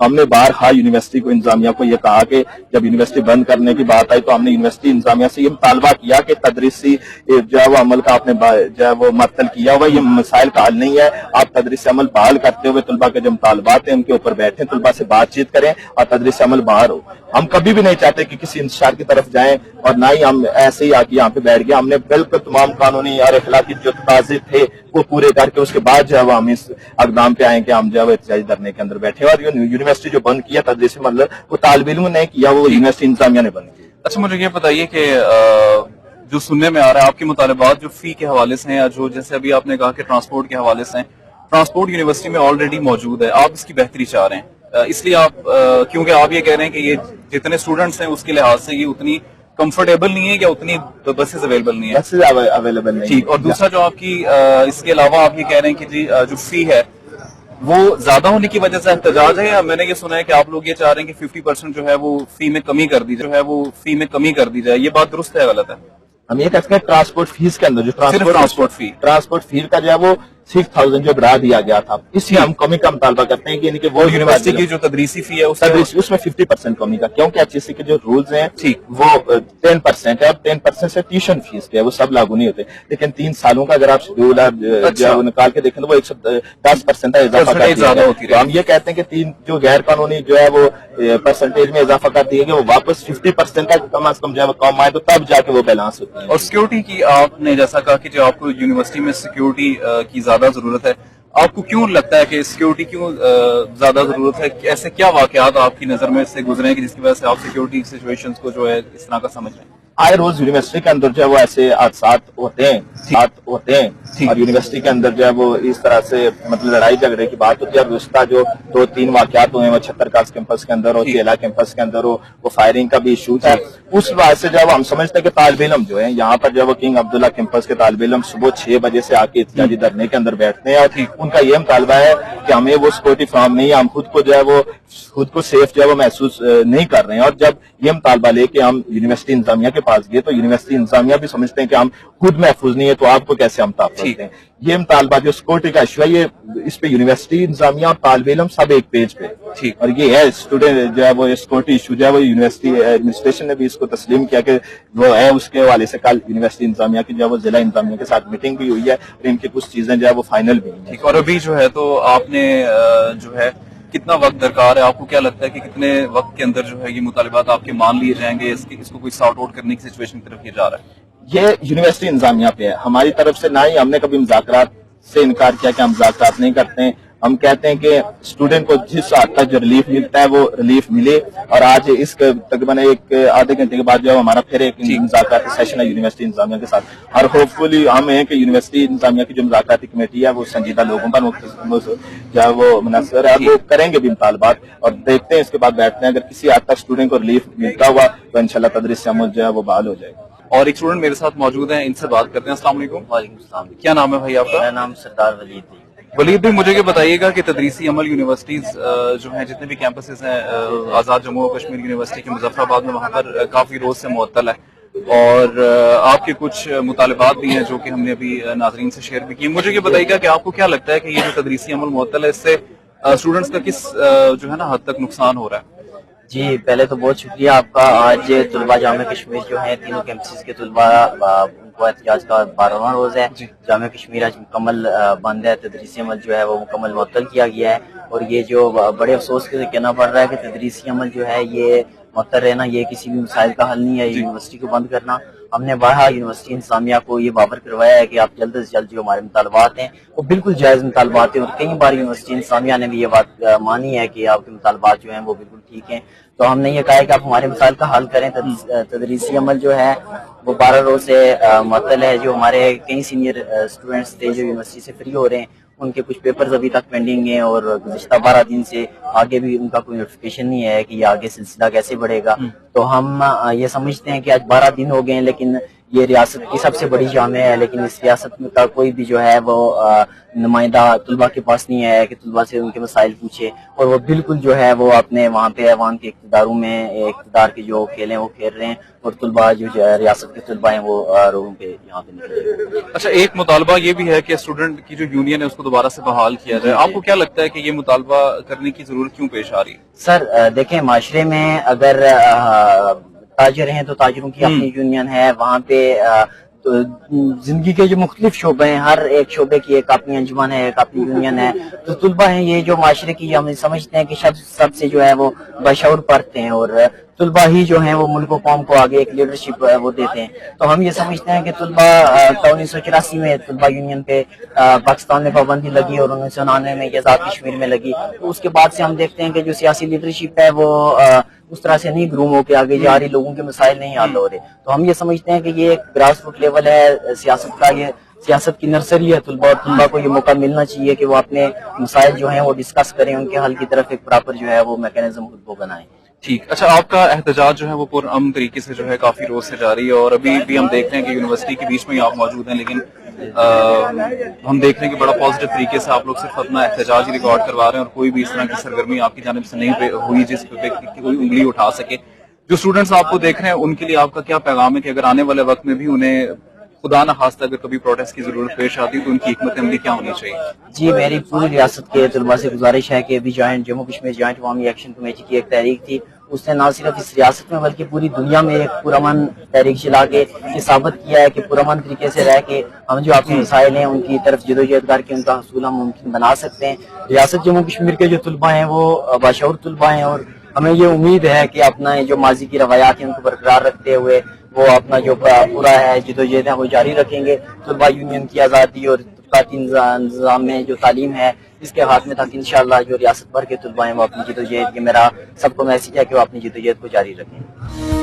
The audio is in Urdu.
ہم نے بارہا یونیورسٹی کو انتظامیہ کو یہ کہا کہ جب یونیورسٹی بند کرنے کی بات آئی تو ہم نے یونیورسٹی انتظامیہ سے یہ مطالبہ کیا کہ تدریسی جو ہے وہ عمل کا آپ نے جو ہے وہ معطل کیا ہوا، یہ مسائل کا حل نہیں ہے، آپ تدریسی عمل بحال کرتے ہوئے طلباء کے جو مطالبات ہیں ان کے اوپر بیٹھیں، طلباء سے بات چیت کریں اور تدریسی عمل باہر ہو۔ ہم کبھی بھی نہیں چاہتے کہ کسی انتشار کی طرف جائیں، اور نہ ہی ہم ایسے ہی آ کے یہاں پہ بیٹھ گئے، ہم نے بالکل تمام قانونی اور اخلاقی جو تقاضے تھے وہ پورے کر کے اس کے بعد جو ہے وہ ہم اس اقدام پہ آئیں کہ ہم جو ہے وہ احتجاجی دھرنے کے اندر بیٹھے، اور یونیورسٹی جو بند کیا تدریسی مطلب وہ طالب علموں نے کیا، وہ یونیورسٹی انتظامیہ نے بند کیا۔ اچھا مجھے یہ بتائیے کہ جو سننے میں آ رہا ہے آپ کے مطالبات جو فی کے حوالے سے ہیں، یا جو جیسے ابھی آپ نے کہا کہ ٹرانسپورٹ کے حوالے سے ہیں، ٹرانسپورٹ یونیورسٹی میں آلریڈی موجود ہے، آپ اس کی بہتری چاہ رہے ہیں، اس لیے آپ کیونکہ آپ یہ کہہ رہے ہیں کہ یہ جتنے اسٹوڈنٹس ہیں اس کے لحاظ سے یہ اتنی کمفرٹیبل نہیں ہے یا اتنی بسز اویلیبل نہیں ہے، بسز اویلیبل نہیں۔ ٹھیک، اور دوسرا جو آپ کی اس کے علاوہ آپ یہ کہہ رہے ہیں کہ جی جو فی ہے وہ زیادہ ہونے کی وجہ سے احتجاج ہے، یا میں نے یہ سنا ہے کہ آپ لوگ یہ چاہ رہے ہیں کہ 50% جو ہے وہ فی میں کمی کر دی جائے، یہ بات درست ہے غلط ہے؟ ہم یہ کہتے ہیں ٹرانسپورٹ فیس کے اندر جو ٹرانسپورٹ فی کا جو ہے وہ 6000 جو بڑھا دیا گیا تھا، اس لیے ہم کمی کا مطالبہ کرتے ہیں کہ یعنی کہ وہ یونیورسٹی کی جو تدریسی فی ہے اس میں 50% کمی کا، کیونکہ ایچ ایس سی کے جو رولز ہیں وہ 10% ہے، اور 10% سے ٹیوشن فیس جو ہے وہ سب لاگو نہیں ہوتے، لیکن 3 سالوں کا اگر آپ شیڈول نکال کے دیکھیں تو وہ 110% کا اضافہ کر دیا گیا۔ تو ہم یہ کہتے ہیں کہ 3 جو غیر قانونی جو ہے وہ پرسنٹیج میں اضافہ کر دیا گیا، وہ واپس 50% تک کم از کم جو ہے وہ کم آئے تو تب جا کے وہ بیلانس ہوتی ہے۔ اور سیکورٹی کی آپ نے جیسا کہا کہ جو آپ کو یونیورسٹی میں سیکورٹی کی زیادہ ضرورت ہے، آپ کو کیوں لگتا ہے کہ سیکورٹی کیوں زیادہ ضرورت ہے؟ ایسے کیا واقعات آپ کی نظر میں سے گزرے ہیں کہ جس کی وجہ سے آپ سیکورٹی سچویشنز کو جو ہے اس طرح کا سمجھ رہے ہیں؟ آئے روز یونیورسٹی کے اندر جو ہے وہ ایسے حادثات ہوتے ہیں اور یونیورسٹی کے اندر جو ہے وہ اس طرح سے مطلب لڑائی جھگڑے کی بات ہوتی ہے، اور وسطی جو 2-3 واقعات ہوئے ہیں وہ 76 کاس کیمپس کے اندر ہو، چیلا کیمپس کے اندر ہو، وہ فائرنگ کا بھی ایشو تھا، اس وجہ سے جو ہے وہ ہم سمجھتے ہیں کہ طالب علم جو ہے یہاں پر جو ہے وہ کنگ عبداللہ کیمپس کے طالب علم صبح 6 بجے سے آ کے احتجاجی دھرنے کے اندر بیٹھتے ہیں، اور ان کا یہ مطالبہ ہے کہ ہمیں وہ سیکورٹی فراہم نہیں ہے، ہم خود کو جو ہے وہ خود کو سیف جو ہے وہ محسوس نہیں کر رہے ہیں، اور جب یہ مطالبہ لے کے ہم یونیورسٹی انتظامیہ کے پاس گئے تو یونیورسٹی انتظامیہ بھی سمجھتے ہیں کہ ہم خود محفوظ نہیں ہے تو آپ کو کیسے ہم تحفظ دیں۔ یہ مطالبہ جو سیکورٹی کا ایشو ہے، یہ اس پہ یونیورسٹی انتظامیہ اور طالب علم سب ایک پیج پہ، اور یہ ہے اسٹوڈنٹ جو ہے وہ سیکورٹی ایشو جو ہے وہ یونیورسٹی ایڈمنسٹریشن نے بھی اس کو تسلیم کیا کہ وہ ہے، اس کے حوالے سے کل یونیورسٹی انتظامیہ کی جو ہے وہ ضلع انتظامیہ کے ساتھ میٹنگ بھی ہوئی ہے، اور ان کی کچھ چیزیں جو ہے وہ فائنل بھی ہیں۔ اور ابھی جو ہے تو آپ نے جو ہے کتنا وقت درکار ہے؟ آپ کو کیا لگتا ہے کہ کتنے وقت کے اندر جو ہے یہ مطالبات آپ کے مان لیے جائیں گے، اس کو کوئی سارٹ آؤٹ کرنے کی سچویشن کی طرف یہ جا رہا ہے؟ یہ یونیورسٹی انتظامیہ پہ ہے، ہماری طرف سے نہ ہی ہم نے کبھی مذاکرات سے انکار کیا کہ ہم مذاکرات نہیں کرتے ہیں، ہم کہتے ہیں کہ اسٹوڈنٹ کو جس حد تک جو ریلیف ملتا ہے وہ ریلیف ملے، اور آج اس تقریباً ایک آدھے گھنٹے کے بعد جو ہے ہمارا پھر ایک مذاکراتی سیشن ہے یونیورسٹی انتظامیہ کے ساتھ، اور ہوپ فلی ہم ہیں کہ یونیورسٹی انتظامیہ کی جو مذاکراتی کمیٹی ہے وہ سنجیدہ لوگوں پر جو ہے وہ منحصر ہے، وہ کریں گے بھی مطالبات، اور دیکھتے ہیں اس کے بعد بیٹھتے ہیں، اگر کسی حد تک اسٹوڈنٹ کو ریلیف ملتا ہوا تو انشاءاللہ تدریس عمل جو ہے وہ بحال ہو جائے گا۔ اور ایک اسٹوڈنٹ میرے ساتھ موجود ہیں، ان سے بات کرتے ہیں۔ السلام علیکم۔ وعلیکم السلام۔ کیا نام ہے بھائی آپ کا؟ میرا نام سردار ولید ہے۔ ولید بھائی مجھے یہ بتائیے گا کہ تدریسی عمل یونیورسٹیز جو ہیں جتنے بھی کیمپسز ہیں آزاد جموں و کشمیر یونیورسٹی کے مظفر آباد میں، وہاں پر کافی روز سے معطل ہے، اور آپ کے کچھ مطالبات بھی ہیں جو کہ ہم نے ابھی ناظرین سے شیئر بھی کیے۔ مجھے یہ بتائیے گا کہ آپ کو کیا لگتا ہے کہ یہ جو تدریسی عمل معطل ہے اس سے اسٹوڈنٹس کا کس جو ہے نا حد تک نقصان ہو رہا ہے؟ جی پہلے تو بہت شکریہ آپ کا۔ آج طلباء جامعہ کشمیر جو ہیں تینوں کیمپسز کے طلباء ان کو احتجاج کا 12واں روز ہے۔ جامعہ کشمیر آج مکمل بند ہے، تدریسی عمل جو ہے وہ مکمل معطل کیا گیا ہے، اور یہ جو بڑے افسوس کے کہنا پڑ رہا ہے کہ تدریسی عمل جو ہے یہ معطل رہنا یہ کسی بھی مسائل کا حل نہیں ہے، یونیورسٹی کو بند کرنا۔ ہم نے بارہا یونیورسٹی انتظامیہ کو یہ باور کروایا ہے کہ آپ جلد از جلد جو ہمارے مطالبات ہیں وہ بالکل جائز مطالبات ہیں، اور کئی بار یونیورسٹی انتظامیہ نے بھی یہ بات مانی ہے کہ آپ کے مطالبات جو ہیں وہ بالکل ٹھیک ہیں۔ تو ہم نے یہ کہا ہے کہ آپ ہمارے مسائل کا حل کریں۔ تدریسی عمل جو ہے وہ 12 روز سے معطل ہے۔ جو ہمارے کئی سینئر اسٹوڈنٹس تھے جو یونیورسٹی سے فری ہو رہے ہیں، ان کے کچھ پیپرز ابھی تک پینڈنگ ہیں، اور گزشتہ 12 دن سے آگے بھی ان کا کوئی نوٹیفیکیشن نہیں ہے کہ یہ آگے سلسلہ کیسے بڑھے گا۔ تو تو ہم یہ سمجھتے ہیں کہ آج 12 دن ہو گئے ہیں، لیکن یہ ریاست کی سب سے بڑی جامعہ ہے، لیکن اس ریاست میں کا کوئی بھی جو ہے وہ نمائندہ طلباء کے پاس نہیں آیا کہ طلباء سے ان کے مسائل پوچھے، اور وہ بالکل جو ہے وہ اپنے وہاں پہ عوام کے اقتداروں میں اقتدار کے جو کھیل ہیں وہ کھیل رہے ہیں، اور طلباء جو ریاست کے طلباء ہیں وہ روڈوں پہ یہاں پہ نکلے۔ اچھا، ایک مطالبہ یہ بھی ہے کہ اسٹوڈنٹ کی جو یونین ہے اس کو دوبارہ سے بحال کیا جائے، آپ کو کیا لگتا ہے کہ یہ مطالبہ کرنے کی ضرورت کیوں پیش آ رہی ہے؟ سر دیکھیں، معاشرے میں اگر تاجر ہیں تو تاجروں کی اپنی یونین ہے، وہاں پہ تو زندگی کے جو مختلف شعبے ہیں، ہر ایک شعبے کی ایک اپنی انجمن ہے، ایک اپنی یونین ہے۔ تو طلباء ہیں یہ جو معاشرے کی ہم سمجھتے ہیں کہ سب سے جو ہے وہ بشعور پڑھتے ہیں، اور طلباء ہی جو ہیں وہ ملک و قوم کو آگے ایک لیڈرشپ وہ دیتے ہیں۔ تو ہم یہ سمجھتے ہیں کہ طلباء 1984 میں طلباء یونین پہ پاکستان میں پابندی لگی، اور 1999 میں یہ آزاد کشمیر میں لگی۔ تو اس کے بعد سے ہم دیکھتے ہیں کہ جو سیاسی لیڈرشپ ہے وہ اس طرح سے نہیں گروم ہو کے آگے جا رہی، لوگوں کے مسائل نہیں حل ہو رہے۔ تو ہم یہ سمجھتے ہیں کہ یہ ایک گراس روٹ لیول ہے سیاست کا، یہ سیاست کی نرسری ہے طلباء کو یہ موقع ملنا چاہیے کہ وہ اپنے مسائل جو ہیں وہ ڈسکس کریں، ان کے حل کی طرف ایک پراپر جو ہے وہ میکینزم خود کو بنائیں۔ ٹھیک، اچھا، آپ کا احتجاج جو ہے وہ پرامن طریقے سے جو ہے کافی روز سے جاری ہے، اور ابھی بھی ہم دیکھ رہے ہیں کہ یونیورسٹی کے بیچ میں ہی آپ موجود ہیں، لیکن ہم دیکھ رہے ہیں کہ بڑا پازیٹیو طریقے سے آپ لوگ صرف اپنا احتجاج ہی ریکارڈ کروا رہے ہیں، اور کوئی بھی اس طرح کی سرگرمی آپ کی جانب سے نہیں ہوئی جس پہ کوئی انگلی اٹھا سکے۔ جو اسٹوڈنٹس آپ کو دیکھ رہے ہیں ان کے لیے آپ کا کیا پیغام ہے کہ اگر آنے والے وقت میں بھی انہیں خدا نہ خواستہ اگر کبھی پروٹیسٹ کی ضرورت پیش آتی تو ان کی حکمت عملی کیا ہونی چاہیے؟ جی، میری پوری ریاست کے طلباء سے گزارش ہے کہ ابھی جموں کشمیر جوائنٹ عوامی ایکشن کمیٹی کی ایک تحریک تھی، اس نے نہ صرف اس ریاست میں بلکہ پوری دنیا میں ایک پرامن تحریک چلا کے یہ ثابت کیا ہے کہ پرامن طریقے سے رہ کے ہم جو اپنے مسائل ہیں ان کی طرف جدوجہد کر کے ان کا حصول ہم ممکن بنا سکتے ہیں۔ ریاست جموں کشمیر کے جو طلباء ہیں وہ باشعور طلباء ہیں، اور ہمیں یہ امید ہے کہ اپنا جو ماضی کی روایات ہیں ان کو برقرار رکھتے ہوئے وہ اپنا جو پورا ہے جدوجہد ہے وہ جاری رکھیں گے۔ طلباء یونین کی آزادی اور طبقاتی نظام میں جو تعلیم ہے اس کے ہاتھ میں تک انشاءاللہ جو ریاست بھر کے طلباء ہیں وہ اپنی جدوجہد، یہ میرا سب کو میسج ہے کہ وہ اپنی جدوجہد کو جاری رکھیں۔